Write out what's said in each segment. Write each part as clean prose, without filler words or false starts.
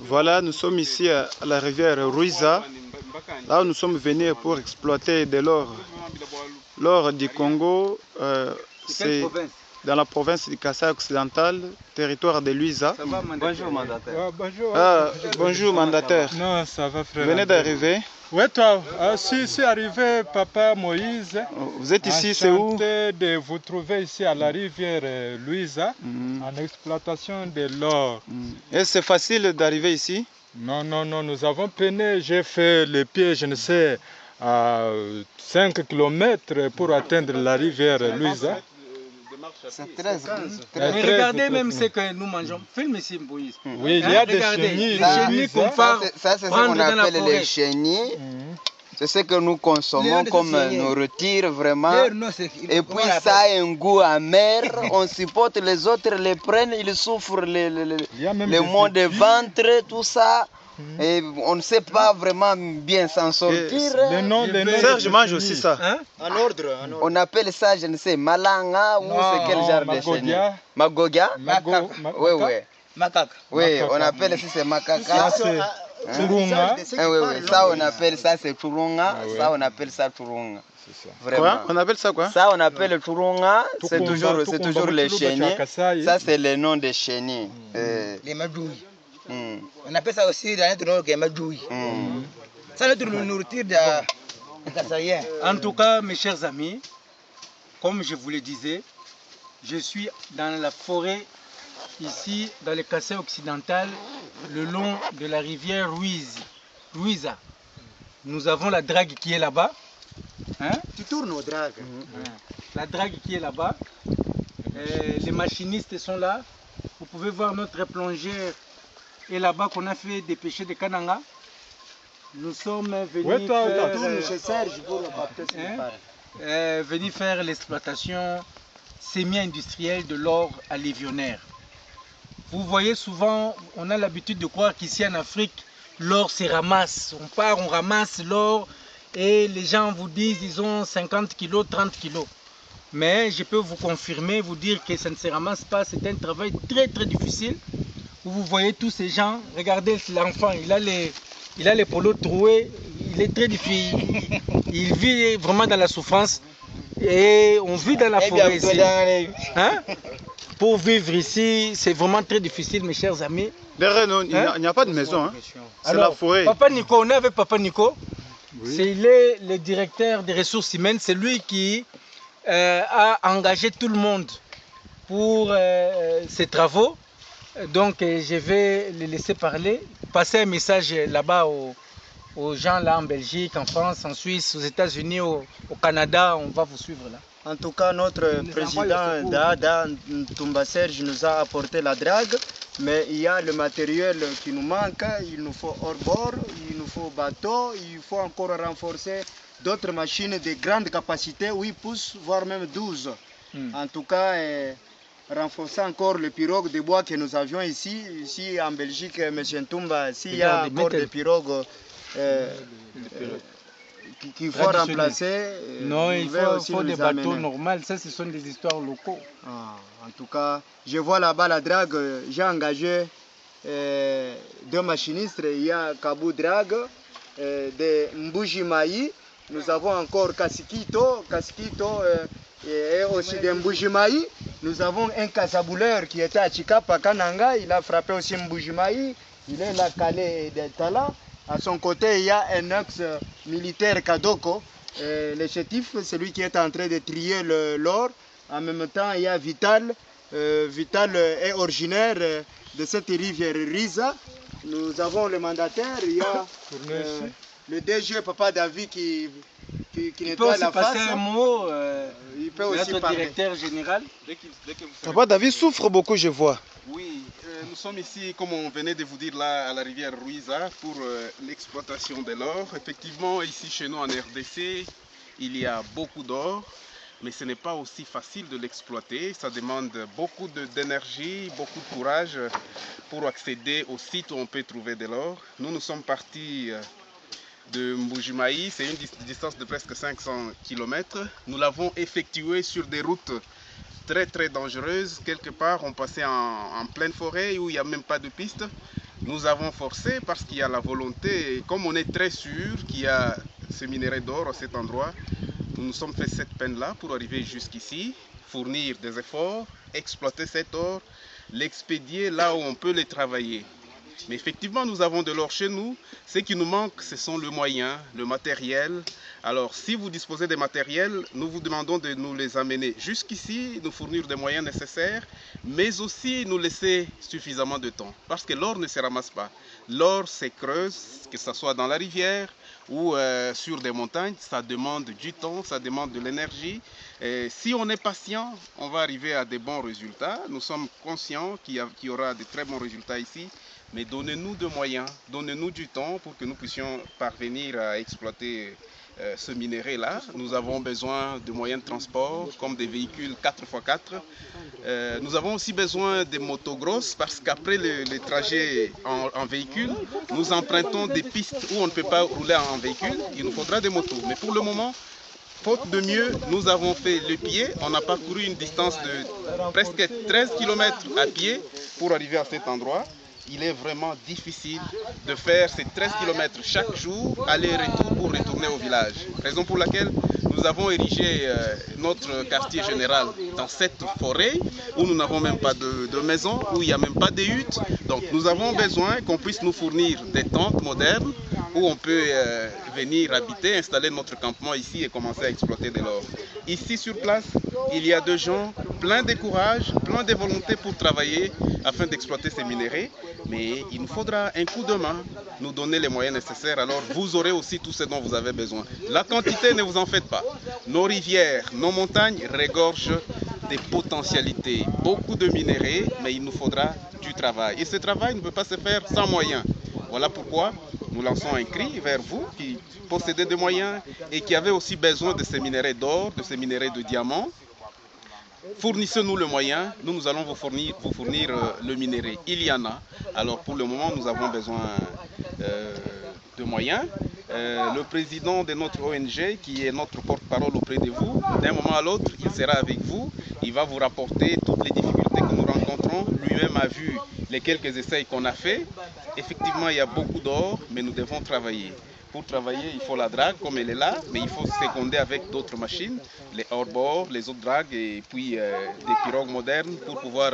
Voilà, nous sommes ici à la rivière Ruiza. Là, nous sommes venus pour exploiter de l'or. L'or du Congo, c'est dans la province du Kasaï occidental, territoire de Luiza. Bonjour mandataire. Bonjour mandataire. Non, ça va frère. Vous venez d'arriver? Oui, toi, si c'est arrivé, papa Moïse. Vous êtes ici, c'est où? De vous trouver ici à la rivière Luiza, en exploitation de l'or. Et c'est facile d'arriver ici? Non, non, non, nous avons peiné, j'ai fait le pied, je ne sais, à 5 km pour atteindre la rivière Luiza. C'est 13. Mais regardez même ce que nous mangeons. Filme ici, Moïse. Oui, il y a des chenilles. Ça, c'est ce qu'on appelle les chenilles. C'est ce que nous consommons comme nourriture vraiment. Et puis ça a un goût amer. On supporte, les autres les prennent, ils souffrent les maux de ventre, tout ça. Et on ne sait pas vraiment bien s'en sortir. Serge mange aussi ça. Hein? En ordre. On appelle ça, je ne sais, malanga ou c'est quel genre de chenille? Magogia. Oui, oui. Macaque. Oui, on appelle ça c'est macaca. Turunga. Oui, oui, ça on appelle ça c'est turunga. Ça on appelle ça turunga. Quoi? On appelle ça quoi? Ça on appelle turunga. C'est toujours les chenilles. Ça c'est le nom des chenilles. Les madouilles. On appelle ça aussi dans notre langue les madouilles. Ça notre nourriture de Kassaïen. En tout cas, mes chers amis, comme je vous le disais, je suis dans la forêt ici dans le Kasaï occidental, le long de la rivière Ruiza. Nous avons la drague qui est là-bas. Hein? Tu tournes au drague. La drague qui est là-bas. Les machinistes sont là. Vous pouvez voir notre plongeur est là-bas qu'on a fait des pêchés de Kananga. Nous sommes venus venir faire l'exploitation semi-industrielle de l'or à Lévionnaire. Vous voyez souvent, on a l'habitude de croire qu'ici en Afrique, l'or se ramasse. On part, on ramasse l'or et les gens vous disent ils ont 50 kilos, 30 kilos. Mais je peux vous confirmer, vous dire que ça ne se ramasse pas. C'est un travail très très difficile. Vous voyez tous ces gens, regardez l'enfant, il a les polos troués, il est très difficile. Il vit vraiment dans la souffrance. Et on vit dans la forêt ici. Hein? Pour vivre ici, c'est vraiment très difficile, mes chers amis. Derrière nous, il n'y a pas de maison. Hein? C'est la forêt. Papa Nico, on est avec Papa Nico. Oui. Il est le directeur des ressources humaines. C'est lui qui a engagé tout le monde pour ces travaux. Donc, je vais les laisser parler. Passer un message là-bas aux gens là en Belgique, en France, en Suisse, aux États-Unis, au Canada. On va vous suivre là. En tout cas, notre président Dada Ntumba Serge nous a apporté la drague, mais il y a le matériel qui nous manque. Il nous faut hors-bord, il nous faut bateau, il faut encore renforcer d'autres machines de grande capacité, 8 pouces, voire même 12. En tout cas, renforcer encore le pirogue de bois que nous avions ici en Belgique, M. Ntumba, s'il y a encore des pirogues qu'il faut remplacer. Non, il faut des bateaux normaux. Ça, ce sont des histoires locaux. En tout cas, je vois là-bas la drague. J'ai engagé 2 machinistes. Il y a Kabou Drague, de Mbujimaï. Nous avons encore Kasikito et aussi de Mbujimaï. Nous avons un casabouleur qui était à Chikapa, Kananga. Il a frappé aussi Mbujimaï. Il est là calé des talents. À son côté, il y a un ex-militaire Kadoko, le chétif, celui qui est en train de trier l'or. En même temps, il y a Vital. Vital est originaire de cette rivière Riza. Nous avons le mandataire, il y a le DG Papa David qui nettoie la face. Il peut aussi passer un mot, il peut aussi parler. Directeur général. Papa David souffre beaucoup, je vois. Oui, nous sommes ici, comme on venait de vous dire, là, à la rivière Ruiza pour l'exploitation de l'or. Effectivement, ici chez nous en RDC, il y a beaucoup d'or, mais ce n'est pas aussi facile de l'exploiter. Ça demande beaucoup d'énergie, beaucoup de courage pour accéder au site où on peut trouver de l'or. Nous sommes partis de Mbujimaï, c'est une distance de presque 500 km. Nous l'avons effectué sur des routes très dangereuses. Quelque part, on passait en pleine forêt où il n'y a même pas de piste. Nous avons forcé parce qu'il y a la volonté, et comme on est très sûr qu'il y a ce minerai d'or à cet endroit, nous nous sommes fait cette peine-là pour arriver jusqu'ici, fournir des efforts, exploiter cet or, l'expédier là où on peut les travailler. Mais effectivement, nous avons de l'or chez nous. Ce qui nous manque, ce sont le moyen, le matériel. Alors, si vous disposez des matériels, nous vous demandons de nous les amener jusqu'ici, nous fournir des moyens nécessaires, mais aussi nous laisser suffisamment de temps. Parce que l'or ne se ramasse pas. L'or se creuse, que ce soit dans la rivière ou sur des montagnes. Ça demande du temps, ça demande de l'énergie. Si on est patient, on va arriver à des bons résultats. Nous sommes conscients qu'il y aura de très bons résultats ici. Mais donnez-nous de moyens, donnez-nous du temps pour que nous puissions parvenir à exploiter ce minerai-là. Nous avons besoin de moyens de transport, comme des véhicules 4x4. Nous avons aussi besoin des motos grosses, parce qu'après les trajets en véhicule, nous empruntons des pistes où on ne peut pas rouler en véhicule. Il nous faudra des motos. Mais pour le moment, faute de mieux, nous avons fait le pied. On a parcouru une distance de presque 13 km à pied pour arriver à cet endroit. Il est vraiment difficile de faire ces 13 km chaque jour, aller-retour pour retourner au village. Raison pour laquelle nous avons érigé notre quartier général dans cette forêt où nous n'avons même pas de maison, où il n'y a même pas de huttes. Donc nous avons besoin qu'on puisse nous fournir des tentes modernes où on peut venir habiter, installer notre campement ici et commencer à exploiter de l'or. Ici sur place, il y a des gens pleins de courage, pleins de volonté pour travailler afin d'exploiter ces minéraux. Mais il nous faudra un coup de main, nous donner les moyens nécessaires, alors vous aurez aussi tout ce dont vous avez besoin. La quantité, ne vous en faites pas. Nos rivières, nos montagnes regorgent des potentialités, beaucoup de minéraux, mais il nous faudra du travail. Et ce travail ne peut pas se faire sans moyens. Voilà pourquoi nous lançons un cri vers vous qui possédez des moyens et qui avez aussi besoin de ces minéraux d'or, de ces minéraux de diamants. Fournissez-nous le moyen, nous allons vous fournir le minerai. Il y en a. Alors pour le moment, nous avons besoin de moyens. Le président de notre ONG, qui est notre porte-parole auprès de vous, d'un moment à l'autre, il sera avec vous. Il va vous rapporter toutes les difficultés que nous rencontrons. Lui-même a vu les quelques essais qu'on a fait. Effectivement, il y a beaucoup d'or, mais nous devons travailler. Pour travailler, il faut la drague comme elle est là, mais il faut seconder avec d'autres machines, les hors-bord, les autres dragues et puis des pirogues modernes pour pouvoir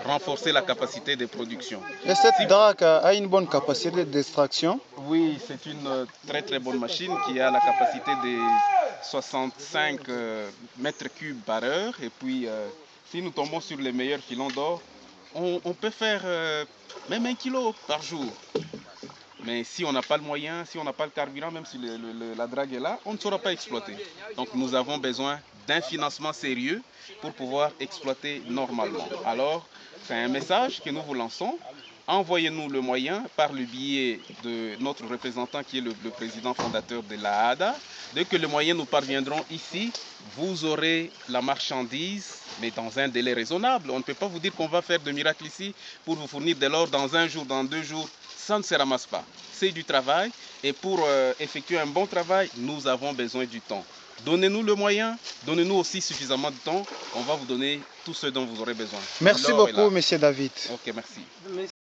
renforcer la capacité de production. Et cette drague a une bonne capacité d'extraction? Oui, c'est une très très bonne machine qui a la capacité de 65 mètres cubes par heure. Et puis, si nous tombons sur les meilleurs filons d'or, on peut faire même 1 kilo par jour. Mais si on n'a pas le moyen, si on n'a pas le carburant, même si la drague est là, on ne saura pas exploiter. Donc nous avons besoin d'un financement sérieux pour pouvoir exploiter normalement. Alors, c'est un message que nous vous lançons. Envoyez-nous le moyen par le biais de notre représentant qui est le président fondateur de la ADA. Dès que les moyens nous parviendront ici, vous aurez la marchandise, mais dans un délai raisonnable. On ne peut pas vous dire qu'on va faire de miracles ici pour vous fournir de l'or dans 1 jour, dans 2 jours. Ça ne se ramasse pas. C'est du travail et pour effectuer un bon travail, nous avons besoin du temps. Donnez-nous le moyen, donnez-nous aussi suffisamment de temps. On va vous donner tout ce dont vous aurez besoin. Merci beaucoup, Monsieur David. Ok, merci.